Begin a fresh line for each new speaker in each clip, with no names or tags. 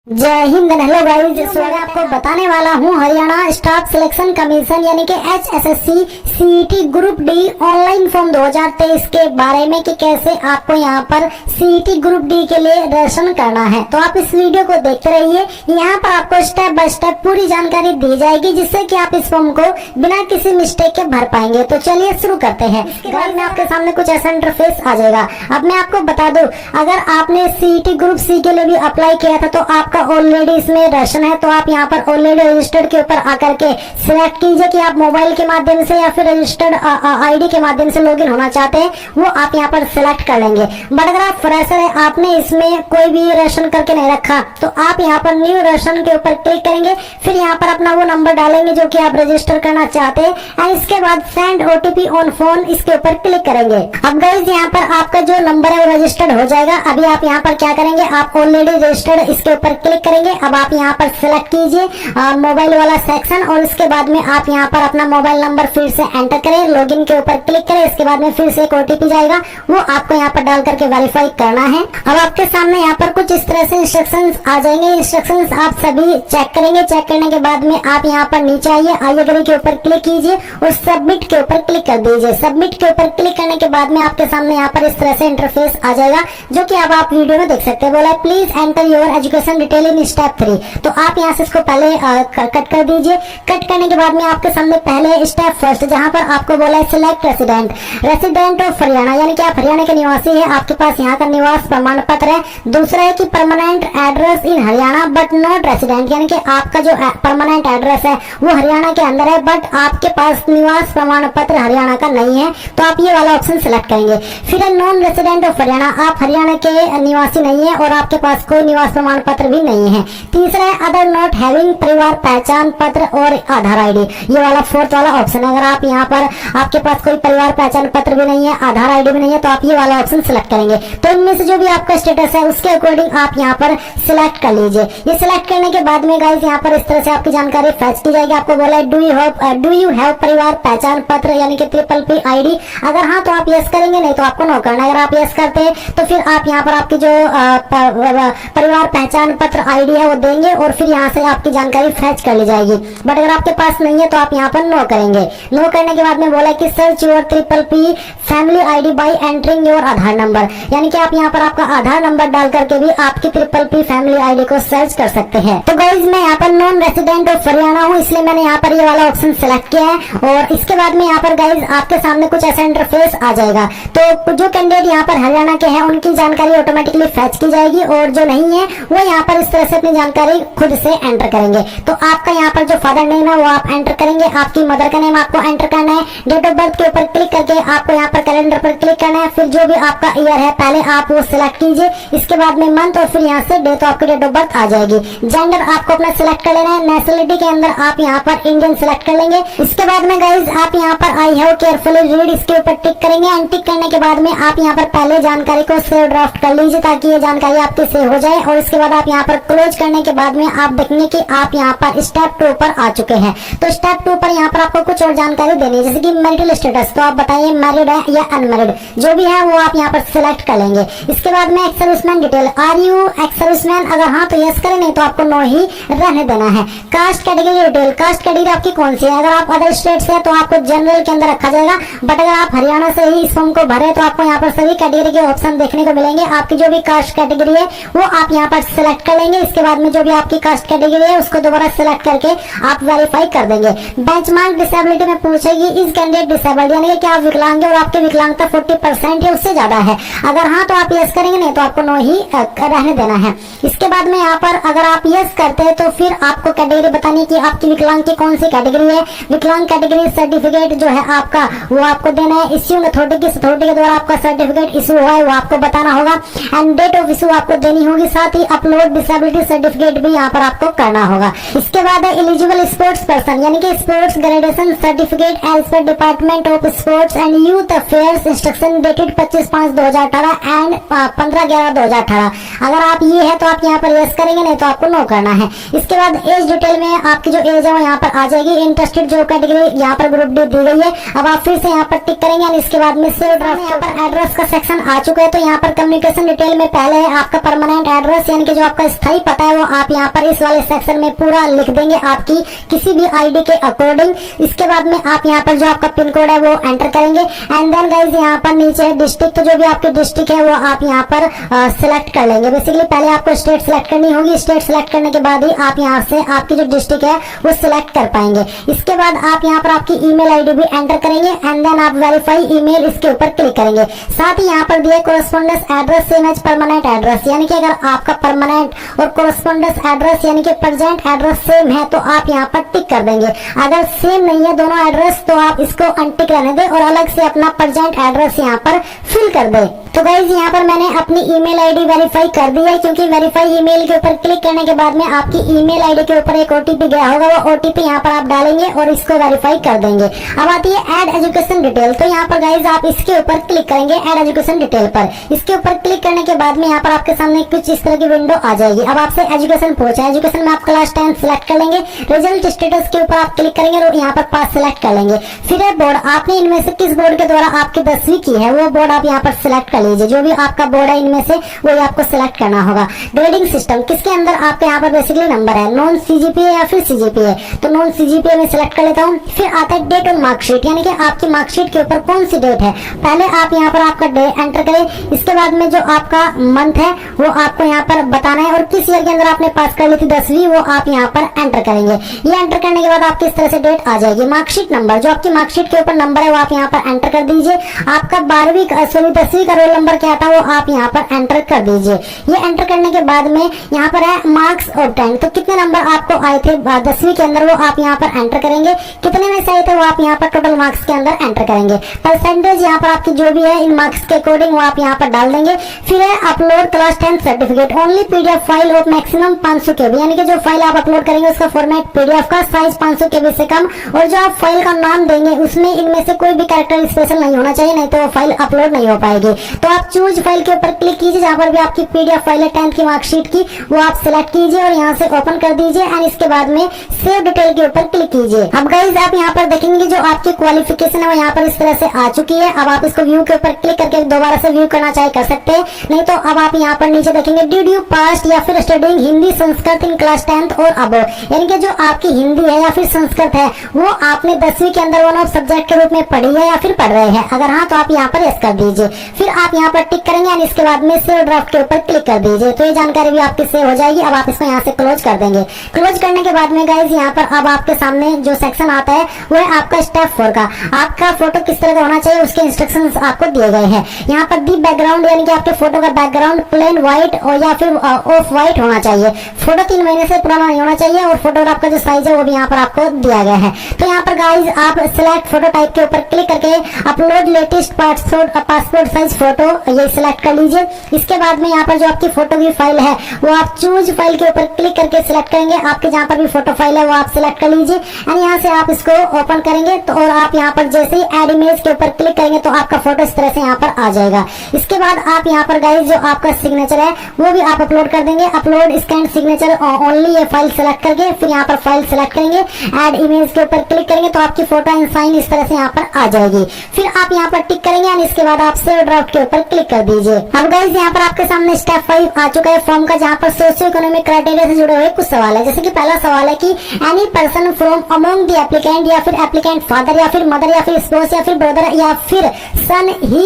जय Hind. Hello guys, इस वक्त आपको बताने वाला हूँ हरियाणा स्टाफ सिलेक्शन कमीशन यानी कि HSSC CET group D online form 2023 के बारे में कि कैसे आपको यहाँ पर CET ग्रुप डी के लिए रजिस्ट्रेशन करना है। तो आप इस वीडियो को देखते रहिए, यहाँ पर आपको स्टेप बाय स्टेप पूरी जानकारी दी जाएगी जिससे कि आप इस फॉर्म को बिना किसी मिस्टेक के भर पाएंगे। तो चलिए शुरू करते हैं। गाइस में आपके सामने कुछ ऐसा इंटरफेस आ जाएगा। अब मैं आपको बता दूं, अगर आपने CET ग्रुप सी के लिए भी अप्लाई किया था तो आपका ऑलरेडी इसमें रजिस्ट्रेशन है, तो आप यहाँ पर ऑलरेडी रजिस्टर्ड के ऊपर आकर के सिलेक्ट कीजिए कि आप मोबाइल के माध्यम से या फिर रजिस्टर्ड आईडी के माध्यम से लॉगिन होना चाहते हैं, वो आप यहाँ पर सिलेक्ट कर लेंगे। बट अगर आप फ्रेशर है, आपने इसमें कोई भी रजिस्ट्रेशन करके नहीं रखा, तो आप यहाँ पर न्यू रजिस्ट्रेशन के ऊपर क्लिक करेंगे, फिर यहाँ पर अपना वो नंबर डालेंगे जो कि आप रजिस्टर करना चाहते हैं एंड इसके बाद सेंड OTP ऑन फोन इसके ऊपर क्लिक करेंगे। अब गाइस यहाँ पर आपका जो नंबर है वो रजिस्टर्ड हो जाएगा। अभी आप यहाँ पर क्या करेंगे, आप ऑलरेडी रजिस्टर्ड इसके ऊपर क्लिक करेंगे। अब आप यहाँ पर सिलेक्ट कीजिए मोबाइल वाला सेक्शन और इसके बाद में आप यहाँ पर अपना मोबाइल नंबर फिर से एंटर करें, लॉगिन के ऊपर क्लिक करें। इसके बाद में फिर से एक OTP जाएगा, वो आपको यहाँ पर डाल करके वेरीफाई करना है। अब आपके सामने यहाँ पर कुछ इस तरह से इंस्ट्रक्शंस आ जाएंगे। इंस्ट्रक्शंस आप सभी चेक करेंगे। चेक करने के बाद में आप यहाँ पर नीचे आइए, आई एग्री के ऊपर क्लिक कीजिए और सबमिट के ऊपर क्लिक कर दीजिए। सबमिट के ऊपर क्लिक करने के बाद में आपके सामने यहाँ पर इस तरह से इंटरफेस आ जाएगा जो कि अब आप वीडियो में देख सकते हैं। बोला please enter your education detail in step 3। तो आप यहाँ से इसको पहले कट कर दीजिए। कट करने के बाद में आपके सामने पहले स्टेप फर्स्ट, जहाँ पर आपको बोला है सिलेक्ट रेसिडेंट ऑफ हरियाणा, यानी कि आप हरियाणा के निवासी है, आपके पास यहाँ का निवास प्रमाण पत्र है। दूसरा है कि permanent address in Haryana but not resident, यानी कि आपका जो परमानेंट एड्रेस है वो हरियाणा के अंदर है बट आपके पास निवास प्रमाण पत्र हरियाणा का नहीं है, तो आप ये वाला ऑप्शन सिलेक्ट करेंगे। फिर है नॉन रेसिडेंट ऑफ हरियाणा, आप हरियाणा के निवासी नहीं है और आपके पास कोई निवास प्रमाण पत्र भी नहीं है। तीसरा है अदर नॉट हैविंग, परिवार पहचान पत्र और आधार ID, ये वाला फोर्थ वाला ऑप्शन है। अगर आप यहाँ पर आपके पास कोई परिवार पहचान पत्र भी नहीं है, आधार ID भी नहीं है, तो आप ये वाला ऑप्शन सिलेक्ट करेंगे। तो इनमें से जो भी आपका स्टेटस है उसके अकॉर्डिंग आप यहाँ पर सिलेक्ट कर लीजिए। ये सिलेक्ट करने के बाद में गाइस यहाँ पर इस तरह से आपकी जानकारी फैच की जाएगी। आपको बोला है डू यू हैव परिवार पहचान पत्र यानी कि PPP ID, अगर हाँ तो आप यस करेंगे, नहीं तो आपको नो करना। अगर आप यस करते हैं तो फिर आप यहाँ पर आपकी जो परिवार पहचान पत्र ID है वो देंगे और फिर यहाँ से आपकी जानकारी फैच कर ली जाएगी। बट अगर आपके पास नहीं है तो आप यहाँ पर नो करेंगे। नो करने के बाद में बोला कि search your PPP family ID bye entering your Aadhaar number, यानी कि आप यहाँ पर आपका आधार नंबर डाल करके भी आपकी PPP फैमिली ID को सर्च कर सकते हैं। तो गाइज मैं यहाँ पर नॉन रेसिडेंट ऑफ हरियाणा हूँ, इसलिए मैंने यहाँ पर ये वाला ऑप्शन सिलेक्ट किया है। और इसके बाद में यहाँ पर गाइज आपके सामने कुछ ऐसा इंटरफेस आ जाएगा। तो जो कैंडिडेट यहाँ पर हरियाणा के हैं उनकी जानकारी ऑटोमेटिकली फैच की जाएगी और जो नहीं है वो यहाँ पर इस तरह से अपनी जानकारी खुद से एंटर करेंगे। तो आपका यहाँ पर जो फादर नेम है वो आप एंटर करेंगे, आपकी मदर का नेम आपको एंटर करना है। डेट ऑफ बर्थ के ऊपर क्लिक करके आपको यहाँ पर कैलेंडर पर क्लिक करना है। फिर जो भी आपका ईयर है पहले आप वो सिलेक्ट कीजिए, इसके बाद में मंथ और फिर यहाँ से डेट, आपकी डेट ऑफ बर्थ आ जाएगी। जेंडर आपको अपना सिलेक्ट कर लेना है। नेशनलिटी के अंदर आप यहाँ पर इंडियन सिलेक्ट कर लेंगे। इसके बाद में गाइज आप यहाँ पर आई हैव केयरफुली रीड इसके ऊपर टिक करेंगे एंड टिक करने के बाद में आप यहाँ पर पहले जानकारी को सेव ड्राफ्ट कर लीजिए ताकि ये जानकारी आपके सेव हो जाए। और इसके बाद आप यहाँ पर क्लोज करने के बाद में आप देखेंगे कि आप यहाँ पर स्टेप 2 पर आ चुके हैं। तो स्टेप 2 पर यहाँ पर आपको कुछ और जानकारी देनी है, जैसे कि मैरिटल स्टेटस, तो आप बताइए मैरिड है या अनमैरिड, जो भी है वो आप यहाँ पर सिलेक्ट कर लेंगे। इसके बाद में ex serviceman detail, are you ex serviceman, अगर हाँ तो यस करें, नहीं तो आपको नो ही रहने देना है। Caste category detail, caste category आपकी कौन सी है, अगर आप अदर स्टेट से है तो आपको जनरल के अंदर रखा जाएगा। बट अगर आप हरियाणा से ही इस फॉर्म को भरे तो आपको यहाँ पर सभी कैटेगरी के ऑप्शन देखने को मिलेंगे। आपकी जो भी कास्ट कैटेगरी है वो आप यहाँ पर सिलेक्ट कर लेंगे। इसके बाद में जो भी आपकी कास्ट कैटेगरी है उसको दोबारा सिलेक्ट करके आप वेरीफाई कर देंगे। बेंचमार्क डिसेबिलिटी में पूछेगी इज कैंडिडेट डिसेबल्ड, यानी कि आप विकलांग है और आपकी विकलांगता 40% या उससे ज्यादा है, अगर हाँ तो आप यस करेंगे, नहीं तो आपको नो ही रहने देना है। इसके बाद में यहाँ पर अगर आप यस करते हैं तो फिर आपको कैटेगरी बतानी कि आपकी विकलांग की कौन सी कैटेगरी है। विकलांग कैटेगरी सर्टिफिकेट जो है आपका वो आपको देना है। इश्यूइंग अथॉरिटी किस अथॉरिटी के द्वारा आपका सर्टिफिकेट इशू हुआ है वो आपको बताना होगा एंड डेट ऑफ इशू आपको देनी होगी। साथ ही अपलोड डिसेबिलिटी सर्टिफिकेट भी यहाँ पर आपको करना होगा। इसके बाद है एलिजिबल स्पोर्ट्स पर्सन, यानी कि sports graduation certificate as per department of sports and youth affairs instruction dated 25/5/2018 and 15/11/2018, अगर आप ये है तो आप यहाँ पर यस करेंगे, नहीं तो आपको नो करना है। इसके बाद एज डिटेल में आपकी जो एज है वो यहाँ पर आ जाएगी। इंटरेस्टेड जो कैटेगरी यहाँ पर ग्रुप डी दी गई है, अब आप फिर से यहाँ पर टिक करेंगे। इसके बाद में सेव ड्राफ्ट, यहाँ पर एड्रेस का सेक्शन आ चुका है। तो यहाँ पर कम्युनिकेशन डिटेल में पहले है आपका परमानेंट एड्रेस, यानी कि जो आपका स्थायी पता है वो आप यहाँ पर इस वाले सेक्शन में पूरा लिख देंगे आपकी किसी भी आईडी के अकॉर्डिंग। इसके बाद में आप यहाँ पर जो आपका पिन कोड है वो एंटर करेंगे एंड देन गाइज यहाँ पर नीचे डिस्ट्रिक्ट, तो जो भी आपकी डिस्ट्रिक्ट है वो आप यहाँ पर सिलेक्ट कर लेंगे। बेसिकली पहले आपको स्टेट सिलेक्ट करनी होगी, स्टेट सिलेक्ट करने के बाद ही आप यहाँ से आपकी जो डिस्ट्रिक्ट है वो सिलेक्ट कर पाएंगे। इसके बाद आप यहाँ पर आपकी ईमेल आईडी भी एंटर करेंगे एंड देन आप वेरीफाई ईमेल इसके ऊपर क्लिक करेंगे। साथ ही यहाँ पर दिए correspondence address same as permanent address, यानी कि अगर आपका परमानेंट और कोरस्पोंडेंस एड्रेस यानी कि प्रेजेंट एड्रेस सेम है तो आप यहाँ पर टिक कर देंगे। अगर सेम नहीं है दोनों एड्रेस तो आप इसको अनटिक रहने दें और अलग से अपना प्रेजेंट एड्रेस यहाँ पर फिल कर दें। तो गाइज यहाँ पर मैंने अपनी ईमेल आईडी वेरीफाई कर दी है, क्योंकि वेरीफाई ईमेल के ऊपर क्लिक करने के बाद में आपकी ईमेल आईडी के ऊपर एक ओटीपी गया होगा, वो ओटीपी यहाँ पर आप डालेंगे और इसको वेरीफाई कर देंगे। अब आती है ऐड एजुकेशन डिटेल, तो यहाँ पर गाइज आप इसके ऊपर क्लिक करेंगे ऐड एजुकेशन डिटेल पर। इसके ऊपर क्लिक करने के बाद में यहाँ पर आपके सामने कुछ इस तरह की विंडो आ जाएगी। अब आपसे एजुकेशन पूछा है, एजुकेशन में आप क्लास 10 सिलेक्ट कर लेंगे। रिजल्ट स्टेटस के ऊपर आप क्लिक करेंगे और यहाँ पर पास सिलेक्ट कर लेंगे। फिर है बोर्ड, आपने इनमें से किस बोर्ड के द्वारा आपकी 10वीं की है वो बोर्ड आप यहाँ पर सिलेक्ट कर लीजिए। जो भी आपका बोर्ड है इनमें से वही आपको सिलेक्ट करना होगा। ग्रेडिंग सिस्टम, किसके अंदर आपके यहाँ पर बेसिकली नंबर है, नॉन सीजीपीए या फिर सीजीपीए, तो नॉन सीजीपीए में सिलेक्ट कर लेता हूँ। फिर आता है डेट ऑन मार्कशीट, यानी कि आपकी मार्कशीट के ऊपर कौन सी डेट है। पहले आप यहाँ पर आपका डे एंटर करें, इसके बाद में जो आपका मंथ है वो आपको यहाँ पर बताना है और किस ईयर के अंदर आपने पास कर ली थी 10वीं वो आप यहाँ पर एंटर करेंगे। ये एंटर करने के बाद आपकी इस तरह से डेट आ जाएगी। मार्कशीट नंबर, जो आपकी मार्कशीट के ऊपर नंबर है वो आप यहाँ पर एंटर कर दीजिए। आपका 10वीं का रोल नंबर क्या था वो आप यहाँ पर एंटर कर दीजिए। ये एंटर करने के बाद में यहाँ पर है मार्क्स ऑब्टेन्ड, तो कितने नंबर आपको आए थे 10वीं के अंदर वो आप यहाँ पर एंटर करेंगे। कितने में से आए थे वो आप यहाँ पर टोटल मार्क्स के अंदर एंटर करेंगे। परसेंटेज यहाँ पर आपकी जो भी है इन मार्क्स के अकॉर्डिंग वो आप यहाँ पर डाल देंगे। फिर है upload class 10 certificate, only PDF file of maximum 500 KB, यानी कि जो फाइल आप अपलोड करेंगे उसका फॉर्मेट पीडीएफ का, साइज 500 KB से कम, और जो आप फाइल का नाम देंगे उसमें इनमें से कोई भी कैरेक्टर स्पेशल नहीं होना चाहिए, नहीं तो वो फाइल अपलोड नहीं हो पाएगी। तो आप चूज फाइल के ऊपर क्लिक कीजिए, जहां पर भी आपकी पीडीएफ फाइल है 10th की मार्कशीट की वो आप सिलेक्ट कीजिए और यहाँ से ओपन कर दीजिए एंड इसके बाद में सेव डिटेल के ऊपर क्लिक कीजिए। अब गाइज आप यहाँ पर देखेंगे जो आपकी क्वालिफिकेशन है वो यहाँ पर इस तरह से आ चुकी है। अब आप इसको व्यू के ऊपर क्लिक करके दोबारा से व्यू करना चाहे कर सकते हैं, नहीं तो अब आप यहाँ पर नीचे देखेंगे डिड यू पास या फिर studying Hindi Sanskrit in class 10th और अबव, यानी कि जो आपकी हिंदी है या फिर संस्कृत है वो आपने 10वीं के अंदर वन ऑफ सब्जेक्ट के रूप में पढ़ी है या फिर पढ़ रहे हैं। अगर हाँ तो आप यहाँ पर यस कर दीजिए। फिर आप यहाँ पर टिक करेंगे और इसके बाद में सेव ड्राफ्ट के ऊपर क्लिक कर दीजिए, तो ये जानकारी भी आपकी सेव हो जाएगी। अब आप इसको यहाँ से क्लोज कर देंगे। क्लोज करने के बाद में गाइज यहाँ पर अब आपके सामने जो सेक्शन आता है वो है आपका स्टेप 4 का। आपका फोटो किस तरह का होना चाहिए उसके इंस्ट्रक्शंस आपको दिए गए हैं। यहाँ पर दी बैकग्राउंड, यानी कि आपके फोटो का बैकग्राउंड प्लेन व्हाइट और या फिर ऑफ व्हाइट होना चाहिए। फोटो 3 महीने से पुराना नहीं होना चाहिए और फोटोग्राफ का जो साइज है वो भी यहाँ पर आपको दिया गया है। तो यहाँ पर गाइज आप सिलेक्ट फोटो टाइप के ऊपर क्लिक करके upload latest passport size photo ये सिलेक्ट कर लीजिए। इसके बाद में यहाँ पर जो आपकी फोटो की फाइल है वो आप चूज फाइल के ऊपर क्लिक करके सिलेक्ट करेंगे। आपके जहाँ पर भी फोटो फाइल है वो आप सिलेक्ट कर लीजिए एंड यहाँ से आप इसको ओपन करेंगे तो और आप यहाँ पर जैसे ही ऐड इमेज के ऊपर क्लिक करेंगे तो आपका फोटो इस तरह से यहाँ पर आ जाएगा। इसके बाद आप यहाँ पर गाइज जो आपका सिग्नेचर है वो भी आप अपलोड कर देंगे। अपलोड स्कैन सिग्नेचर ओनली ये फाइल सेलेक्ट करके फिर यहाँ पर फाइल सेलेक्ट करेंगे, ऐड इमेज के ऊपर क्लिक करेंगे तो आपकी फोटो एंड साइन इस तरह से यहाँ पर आ जाएगी। फिर आप यहाँ पर टिक करेंगे और इसके बाद आप सेव ड्राफ्ट के ऊपर क्लिक कर दीजिए। अब गाइज यहाँ पर आपके सामने स्टेप 5 आ चुका है फॉर्म का, जहाँ पर सोशियो इकोनॉमिक क्राइटेरिया से जुड़े हुए कुछ सवाल है। जैसे कि पहला सवाल है कि any person from among the applicant या फिर एप्लीकेंट फादर या फिर मदर या फिर स्पाउस या फिर ब्रदर या फिर सन ही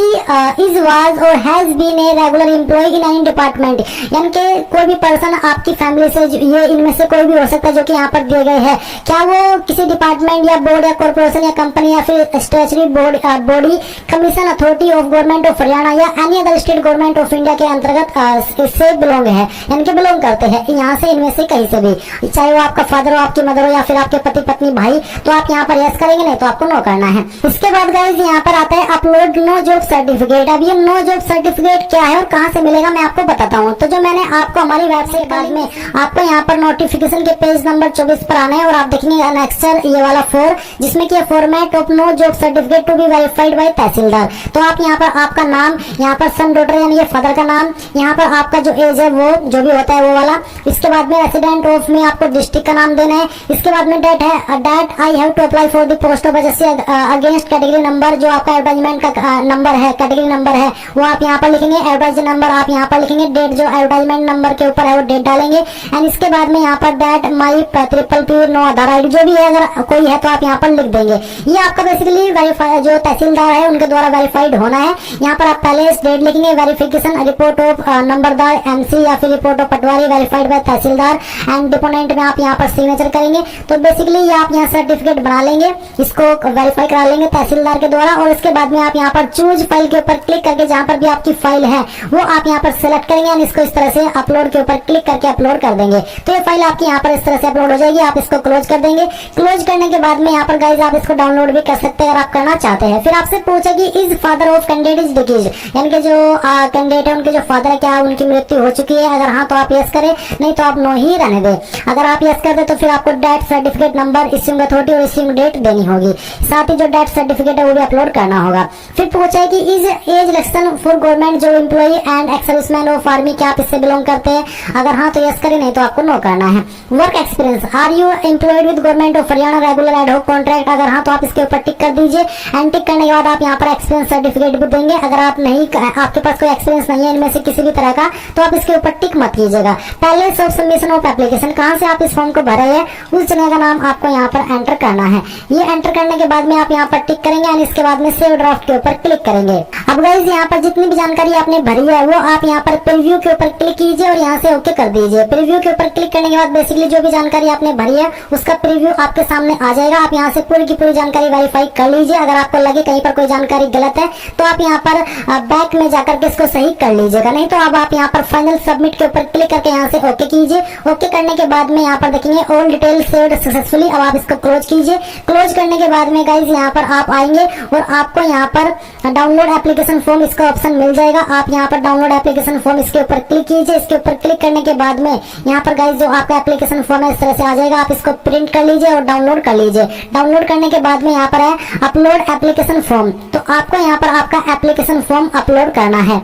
इज वाज और has been a regular employee in any department, यानी कि कोई भी पर्सन आपकी फैमिली से ये इनमें से कोई भी हो सकता है जो कि यहाँ पर दिए गए हैं, क्या वो किसी डिपार्टमेंट या बोर्ड या कॉर्पोरेशन या कंपनी या फिर statutory body commission authority of government of Haryana या any other state government of India के अंतर्गत इससे बिलोंग है, यानी कि बिलोंग करते हैं यहाँ से इनमें से कहीं से भी, चाहे वो आपका फादर हो आपकी मदर हो या फिर आपके पति पत्नी भाई, तो आप यहाँ पर यस करेंगे, नहीं तो आपको नो करना है। इसके बाद गाइज यहाँ पर आता है अपलोड नो जॉब सर्टिफिकेट। अब ये नो जॉब सर्टिफिकेट क्या है और कहाँ से मिलेगा मैं आपको बताता हूँ। तो जो मैंने आपको हमारी वेबसाइट बाद में आपको यहाँ पर नोटिफिकेशन के पेज नंबर 24 पर आना है और आप देखेंगे अनेक्सर ये वाला 4 जिसमें कि format of no job certificate to be verified by tehsildar. तो आप यहाँ पर आपका नाम, यहाँ पर सन डॉटर यानी ये फादर का नाम, यहाँ पर आपका जो एज है वो जो भी होता है वो वाला, इसके बाद में रेसिडेंट ऑफ में आपको डिस्ट्रिक्ट का नाम देना है। इसके बाद में डेट है date I have to apply for the post of against category number, जो आपका एडवर्टाइजमेंट का नंबर है कैटेगरी नंबर है वो आप यहाँ पर लिखेंगे। एडवर्टाइज नंबर आप यहाँ पर लिखेंगे। डेट जो एडवर्टाइजमेंट नंबर नंबर के ऊपर है वो डेट डालेंगे एंड इसके बाद में यहाँ पर that my triple P no Aadhaar ID जो भी है अगर कोई है तो आप यहाँ पर लिख देंगे। ये आपका बेसिकली वेरीफाई जो तहसीलदार है उनके द्वारा वेरीफाइड होना है। यहाँ पर आप पहले डेट लिखेंगे verification report of numberdar MC या फिर report of patwari verified by tehsildar and deponent में आप यहाँ पर सिग्नेचर करेंगे। तो बेसिकली आप यहाँ सर्टिफिकेट बना लेंगे, इसको वेरीफाई करा लेंगे तहसीलदार के द्वारा और उसके बाद में आप यहाँ पर चूज फाइल के ऊपर क्लिक करके जहाँ पर भी आपकी फाइल है वो आप यहाँ पर सेलेक्ट करेंगे एंड इसको इस तरह से अपलोड के ऊपर क्लिक करके अपलोड कर देंगे। तो ये फाइल आपकी यहाँ पर इस तरह से अपलोड हो जाएगी। आप इसको क्लोज कर देंगे। क्लोज करने के बाद में यहाँ पर गाइज आप इसको डाउनलोड भी कर सकते हैं अगर आप करना चाहते हैं। फिर आपसे पूछे कि is father of candidate is disease, यानी कि जो कैंडिडेट है उनके जो फादर है क्या उनकी मृत्यु हो चुकी है, अगर हाँ तो आप यस करें, नहीं तो आप नो ही रहने दें। अगर आप यस कर दे तो फिर आपको death certificate number, issuing authority और इश्यूइंग डेट देनी होगी। साथ ही जो डेथ सर्टिफिकेट है वो भी अपलोड करना होगा। फिर पूछा है कि is as election for government जो employee and ex serviceman of army, क्या आप इससे बिलोंग करते हैं, अगर हाँ तो यस करें, नहीं तो आपको नो करना है। Work experience, are you employed with government of Haryana regular ad hoc contract, अगर हाँ तो आप इसके ऊपर टिक कर दीजिए एंड टिक करने के बाद आप यहाँ पर एक्सपीरियंस सर्टिफिकेट भी देंगे। अगर आप नहीं, आपके पास कोई एक्सपीरियंस नहीं है इनमें से किसी भी तरह का, तो आप इसके ऊपर टिक मत कीजिएगा। पहले ऑफ सबमिशन ऑफ एप्लीकेशन, कहाँ से आप इस फॉर्म को भरे हैं उस जगह का नाम आपको यहाँ पर एंटर करना है। ये एंटर करने के बाद में आप यहाँ पर टिक करेंगे एंड इसके बाद में सेव ड्राफ्ट के ऊपर क्लिक करेंगे। अब गाइस यहाँ पर जितनी भी जानकारी आपने भरी है वो आप यहाँ पर प्रीव्यू के ऊपर क्लिक कीजिए और यहाँ से ओके कर दीजिए। प्रीव्यू के ऊपर क्लिक करने के बाद बेसिकली जो भी जानकारी आपने भरी है उसका प्रीव्यू आपके सामने आ जाएगा। आप यहाँ से पूरी की पूरी जानकारी वेरीफाई कर लीजिए। अगर आपको लगे कहीं पर कोई जानकारी गलत है तो आप यहाँ पर बैक में जाकर के इसको सही कर लीजिएगा, नहीं तो अब आप यहाँ पर फाइनल सबमिट के ऊपर क्लिक करके यहाँ से ओके कीजिए। ओके करने के बाद में यहाँ पर देखेंगे ऑल डिटेल सेव्ड सक्सेसफुली। अब आप इसको क्लोज कीजिए। क्लोज करने के बाद में गाइज यहाँ पर आप आएंगे और आपको यहाँ पर डाउनलोड एप्लीकेशन फॉर्म इसका ऑप्शन मिल जाएगा। आप यहाँ पर डाउनलोड एप्लीकेशन फॉर्म इसके ऊपर क्लिक कीजिए। इसके ऊपर क्लिक करने के बाद में यहाँ पर गाइज जो आपका एप्लीकेशन फॉर्म है इस तरह से आ जाएगा। आप इसको प्रिंट कर लीजिए और डाउनलोड कर लीजिए। डाउनलोड करने के बाद में यहाँ पर है अपलोड एप्लीकेशन फॉर्म, तो आपको यहाँ पर आपका एप्लीकेशन फॉर्म अपलोड करना है।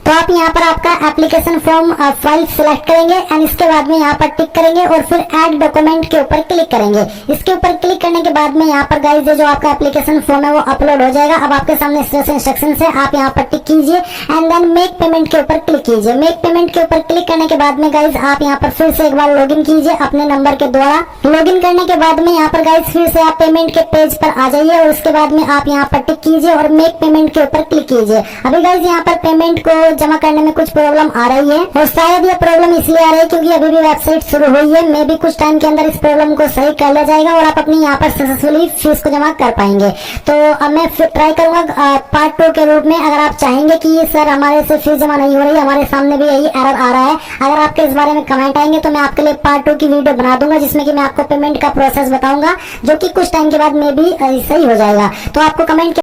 तो आप यहाँ पर आपका एप्लीकेशन फॉर्म फाइल सिलेक्ट करेंगे एंड इसके बाद में यहाँ पर टिक करेंगे और फिर ऐड डॉक्यूमेंट के ऊपर क्लिक करेंगे। इसके ऊपर क्लिक करने के बाद में यहाँ पर गाइज जो आपका एप्लीकेशन फॉर्म है वो अपलोड हो जाएगा। अब आपके सामने इस तरह से इंस्ट्रक्शन है, आप यहाँ पर टिक कीजिए एंड देन मेक पेमेंट के ऊपर क्लिक कीजिए। मेक पेमेंट के ऊपर क्लिक करने के बाद में गाइज आप यहाँ पर फिर से एक बार लॉगिन कीजिए अपने नंबर के द्वारा। लॉगिन करने के बाद में यहाँ पर गाइज फिर से आप पेमेंट के पेज पर आ जाइए और उसके बाद में आप यहाँ पर टिक कीजिए और मेक पेमेंट के ऊपर क्लिक कीजिए। अभी गाइज यहाँ पर पेमेंट को जमा करने में कुछ प्रॉब्लम आ रही है और शायद ये प्रॉब्लम इसलिए आ रही है क्योंकि अभी भी वेबसाइट शुरू हुई है। मे भी कुछ टाइम के अंदर इस प्रॉब्लम को सही कर लिया जाएगा और आप अपनी यहाँ पर सक्सेसफुली फीस को जमा कर पाएंगे। तो अब मैं ट्राई करूंगा पार्ट 2 के रूप में। अगर आप चाहेंगे कि सर हमारे से फीस जमा नहीं हो रही, हमारे सामने भी यही एरर आ रहा है, अगर आपके इस बारे में कमेंट आएंगे तो मैं आपके लिए पार्ट 2 की वीडियो बना दूंगा जिसमें कि मैं आपको पेमेंट का प्रोसेस बताऊंगा जो कि कुछ टाइम के बाद में भी सही हो जाएगा। तो आपको कमेंट